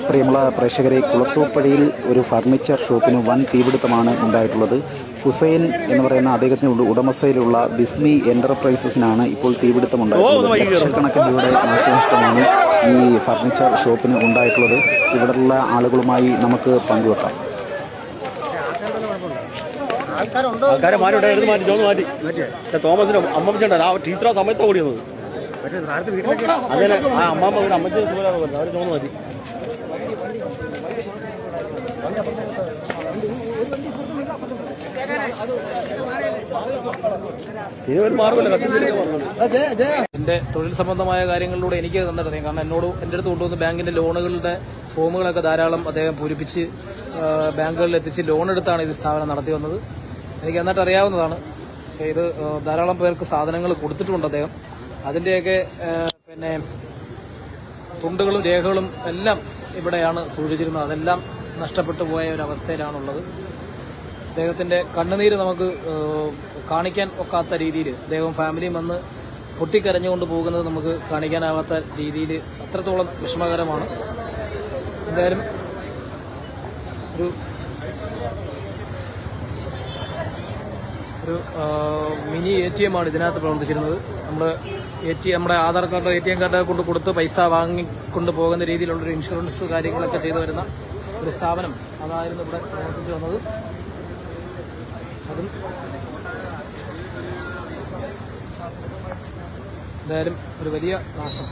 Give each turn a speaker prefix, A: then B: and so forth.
A: പ്രിയമുള്ള പ്രേക്ഷകരെ, കുളത്തൂപ്പടിയിൽ ഒരു ഫർണിച്ചർ ഷോപ്പിന് വൻ തീപിടുത്തമാണ് ഉണ്ടായിട്ടുള്ളത്. ഹുസൈൻ എന്ന് പറയുന്ന അദ്ദേഹത്തിൻ്റെ ഉടമസ്ഥയിലുള്ള ബിസ്മി എന്റർപ്രൈസസിനാണ് ഇപ്പോൾ തീപിടുത്തമുണ്ടായിട്ടുള്ളത്. ലക്ഷക്കണക്കിന് രൂപയുടെ നാശനഷ്ടമാണ് ഈ ഫർണിച്ചർ ഷോപ്പിന് ഉണ്ടായിട്ടുള്ളത്. ഇവിടെയുള്ള ആളുകളുമായി നമുക്ക് പങ്കുവെക്കാം.
B: ആൾക്കാരെ മാറ്റി തോമസിന്റെ അമ്മച്ചേണ്ട ആ ടീച്ചറാ സമയത്ത് ഓടിയത് അങ്ങനെ ആ അമ്മാമ്മ അമ്മച്ചേ സുഖമാണ് പറഞ്ഞത്. അവർ തോന്നു മാറ്റി.
C: എൻ്റെ തൊഴിൽ സംബന്ധമായ കാര്യങ്ങളിലൂടെ എനിക്ക് തന്നിട്ടറിയാം. കാരണം എൻ്റെ അടുത്ത് കൊണ്ടുവന്ന് ബാങ്കിന്റെ ലോണുകളുടെ ഫോമുകളൊക്കെ ധാരാളം അദ്ദേഹം പൂരിപ്പിച്ച് ബാങ്കുകളിൽ എത്തിച്ച് ലോൺ എടുത്താണ് ഇത് സ്ഥാപനം നടത്തി വന്നത്. എനിക്ക് എന്നിട്ട് അറിയാവുന്നതാണ്. ഇത് ധാരാളം പേർക്ക് സാധനങ്ങൾ കൊടുത്തിട്ടുണ്ട് അദ്ദേഹം. അതിൻ്റെയൊക്കെ പിന്നെ തുണ്ടുകളും രേഖകളും എല്ലാം ഇവിടെയാണ് സൂക്ഷിച്ചിരുന്നത്. അതെല്ലാം നഷ്ടപ്പെട്ടു പോയ ഒരവസ്ഥയിലാണുള്ളത്. അദ്ദേഹത്തിൻ്റെ കണ്ണുനീര് നമുക്ക് കാണിക്കാൻ ഒക്കാത്ത രീതിയിൽ അദ്ദേഹം ഫാമിലിയും വന്ന് പൊട്ടിക്കരഞ്ഞുകൊണ്ട് പോകുന്നത് നമുക്ക് കാണിക്കാനാവാത്ത രീതിയിൽ അത്രത്തോളം വിഷമകരമാണ്. എന്തായാലും ഒരു മിനി ATM ആണ് ഇതിനകത്ത് പ്രവർത്തിച്ചിരുന്നത്. നമ്മുടെ ആധാർ കാർഡ് ATM കാർഡ് കൊണ്ട് കൊടുത്ത് പൈസ വാങ്ങിക്കൊണ്ട് പോകുന്ന രീതിയിലുള്ളൊരു ഇൻഷുറൻസ് കാര്യങ്ങളൊക്കെ ചെയ്തു വരുന്ന ഒരു സ്ഥാപനം അതായിരുന്നു ഇവിടെ പ്രവർത്തിച്ചു വന്നത്. അതും എന്തായാലും ഒരു വലിയ നാശം.